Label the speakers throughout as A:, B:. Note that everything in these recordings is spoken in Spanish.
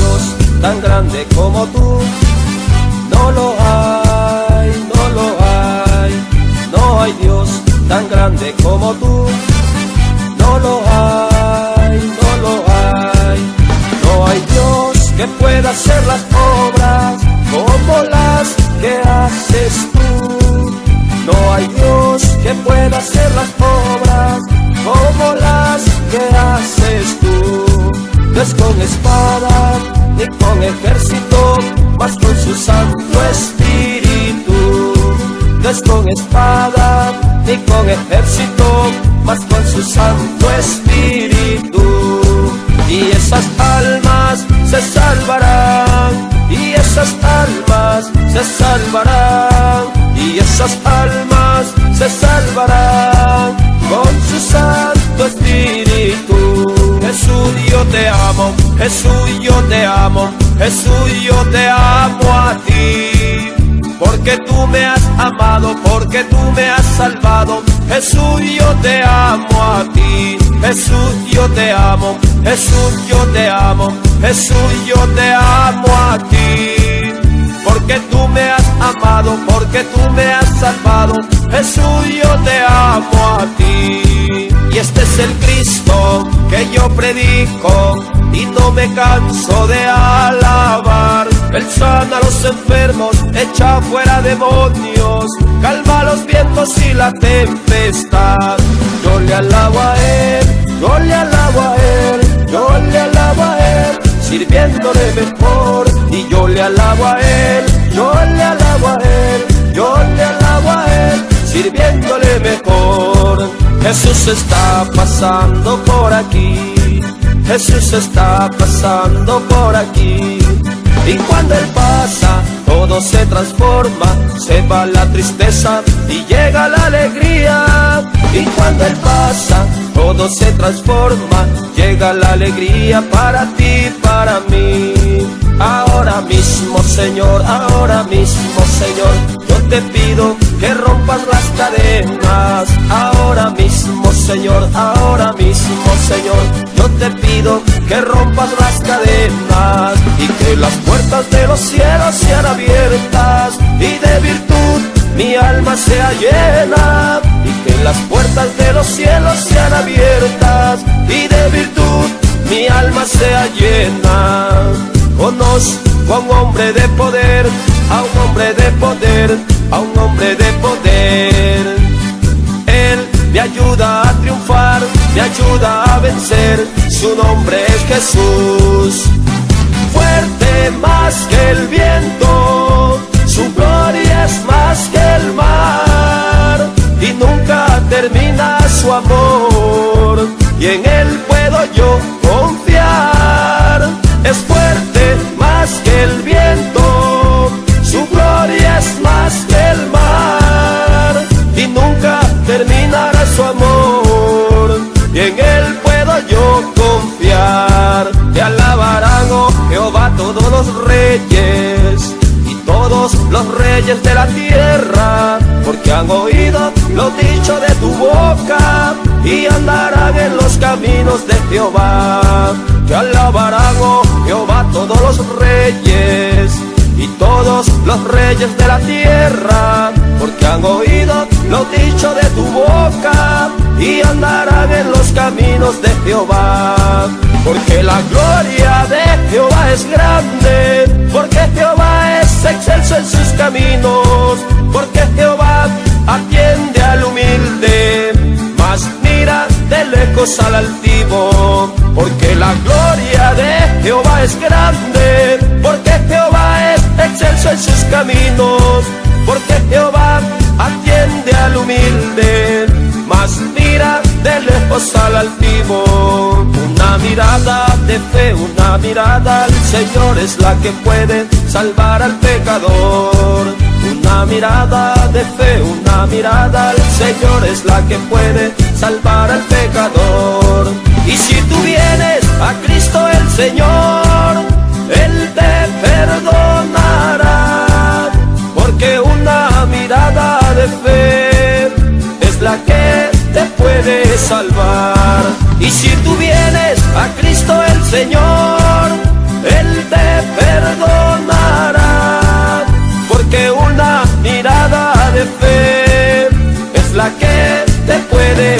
A: Dios tan grande como tú. No lo hay, no lo hay. No hay Dios tan grande como tú. No lo hay, no lo hay. No hay Dios que pueda hacer las obras como las que haces tú. No hay Dios que pueda hacer las obras como las que haces tú. No es con espada ni con ejército, mas con su Santo Espíritu. No es con espada ni con ejército, mas con su Santo Espíritu. Y esas almas se salvarán, y esas almas se salvarán, y esas almas se salvarán con su Santo Espíritu. Jesús, yo te amo, Jesús, yo te amo, Jesús, yo te amo a ti. Porque tú me has amado, porque tú me has salvado. Jesús, yo te amo a ti. Jesús, yo te amo, Jesús, yo te amo, Jesús, yo te amo a ti. Porque tú me has amado, porque tú me has salvado. Jesús, yo te amo a ti. Y este es el Cristo que yo predico y no me canso de alabar. Él sana a los enfermos, echa fuera demonios, calma los vientos y la tempestad. Yo le alabo a Él, yo le alabo a Él, yo le alabo a Él, sirviéndole mejor. Y yo le alabo a Él, yo le alabo a Él, yo le alabo a Él, sirviéndole mejor. Jesús está pasando por aquí, Jesús está pasando por aquí. Y cuando Él pasa, todo se transforma, se va la tristeza y llega la alegría. Y cuando Él pasa, todo se transforma, llega la alegría para ti, para mí. Ahora mismo, Señor, ahora mismo, Señor, yo te pido que rompas las cadenas. Ahora mismo, Señor, ahora mismo, Señor, yo te pido que rompas las cadenas y que las puertas de los cielos sean abiertas y de virtud mi alma sea llena. Y que las puertas de los cielos sean abiertas y de virtud mi alma sea llena. Conozco a un hombre de poder, a un hombre de poder, a un hombre de poder. Él me ayuda a triunfar, me ayuda a vencer. Su nombre es Jesús. Fuerte más que el viento, su gloria es más que el mar. Y nunca termina su amor, y en Él puedo yo confiar. Es fuerte más que el viento, su gloria es más que el mar. Y nunca terminará su amor, y en Él puedo yo confiar. Te alabarán, oh Jehová, todos los reyes y todos los reyes de la tierra, porque han oído lo dicho de tu boca y andarán en los caminos de Jehová. Te alabarán, oh Jehová, todos los reyes y todos los reyes de la tierra, porque han oído lo dicho de tu boca y andarán en los caminos de Jehová. Porque la gloria de Jehová es grande, porque Jehová es excelso en sus caminos, porque Jehová atiende al humilde, mas mira de lejos al altivo. Porque la gloria de Jehová es grande, porque Jehová es excelso en sus caminos, porque Jehová atiende al humilde, mas mira de lejos al altivo. Una mirada de fe, una mirada al Señor es la que puede salvar al pecador. Una mirada de fe, una mirada al Señor es la que puede salvar al pecador. Y si tú vienes a Cristo el Señor, Él te perdonará, porque una mirada de fe es la que te puede salvar. Y si tú vienes a Cristo el Señor, Él te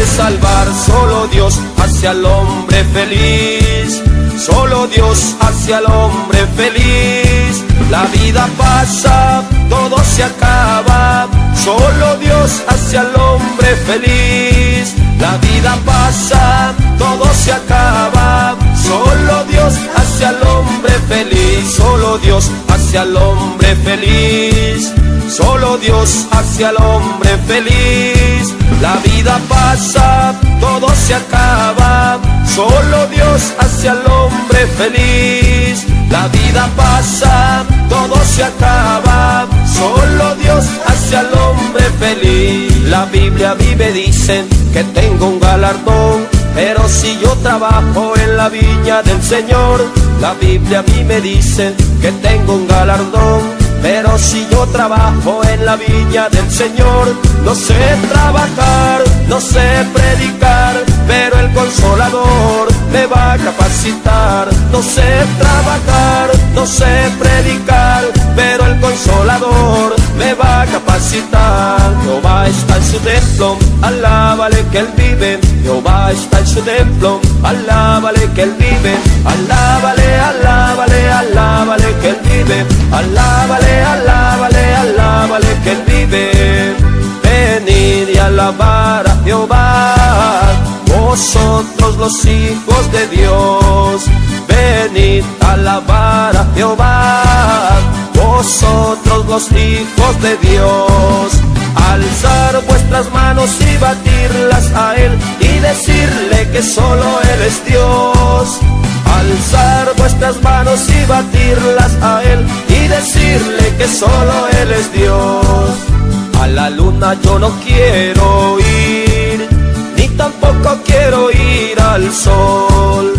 A: puede salvar, solo Dios hace al hombre feliz. Solo Dios hace al hombre feliz. La vida pasa, todo se acaba, solo Dios hace al hombre feliz. La vida pasa, todo se acaba, solo Dios hace al hombre feliz. Solo Dios hace al hombre feliz. Solo Dios hace al hombre feliz. La vida pasa, todo se acaba, solo Dios hace al hombre feliz. La vida pasa, todo se acaba, solo Dios hace al hombre feliz. La Biblia vive, dice que tengo un galardón, pero si yo trabajo en la viña del Señor. La Biblia a mí me dice que tengo un galardón, pero si yo trabajo en la viña del Señor. No sé trabajar, no sé predicar, pero el Consolador me va a capacitar. No sé trabajar, no sé predicar, pero el Consolador me va a capacitar. Jehová está en su templo, alábale que Él vive. Jehová está en su templo, alábale que Él vive. Alábale, alábale, alábale que Él vive. Alábale, alábale, alábale que Él vive. Venid y alabar a Jehová, vosotros los hijos de Dios. Venid a alabar a Jehová, vosotros los hijos de Dios. Alzar vuestras manos y batirlas a Él y decirle que solo Él es Dios. Alzar vuestras manos y batirlas a Él y decirle que solo Él es Dios. A la luna yo no quiero ir, ni tampoco quiero ir al sol.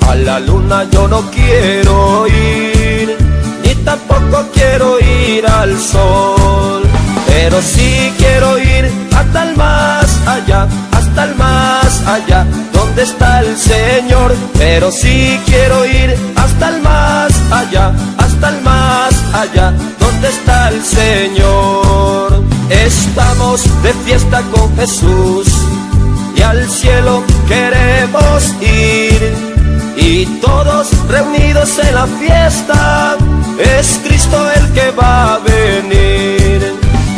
A: A la luna yo no quiero ir, ni tampoco quiero ir al sol. Pero sí quiero ir hasta el más allá, hasta el más allá, donde está el Señor. Pero sí quiero ir hasta el más allá, hasta el más allá, donde está el Señor. Estamos de fiesta con Jesús y al cielo queremos ir, y todos reunidos en la fiesta, es Cristo el que va a venir.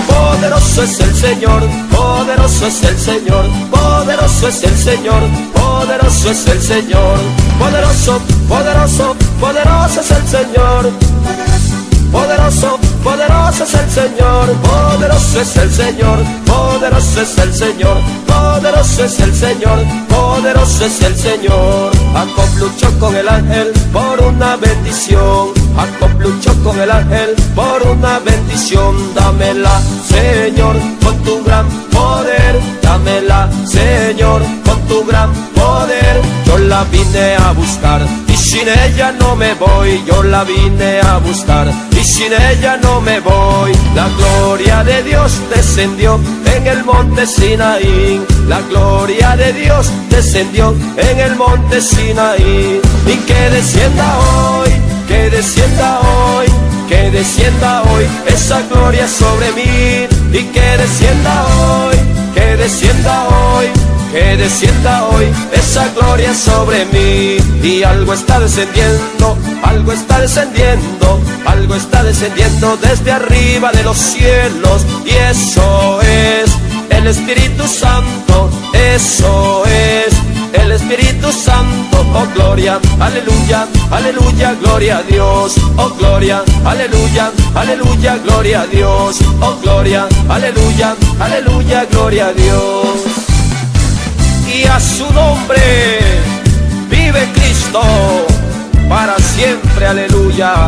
A: Poderoso es el Señor, poderoso es el Señor, poderoso es el Señor, poderoso es el Señor. Poderoso, poderoso, poderoso es el Señor. Poderoso, poderoso es el Señor, poderoso es el Señor, poderoso es el Señor, poderoso es el Señor, poderoso es el Señor. Jacob luchó con el ángel por una bendición, Jacob luchó con el ángel por una bendición. Dámela, Señor, con tu gran poder, dámela, Señor, con tu gran poder. Yo la vine a buscar y sin ella no me voy. Yo la vine a buscar y sin ella no me voy. La gloria de Dios descendió en el monte Sinaí. La gloria de Dios descendió en el monte Sinaí. Y que descienda hoy, que descienda hoy, que descienda hoy esa gloria sobre mí. Y que descienda hoy, que descienda hoy, que descienda hoy esa gloria sobre mí. Y algo está descendiendo, algo está descendiendo, algo está descendiendo desde arriba de los cielos. Y eso es el Espíritu Santo, eso es el Espíritu Santo. Oh gloria, aleluya, aleluya, gloria a Dios. Oh gloria, aleluya, aleluya, gloria a Dios. Oh gloria, aleluya, aleluya, gloria a Dios. Y a su nombre vive Cristo para siempre, aleluya.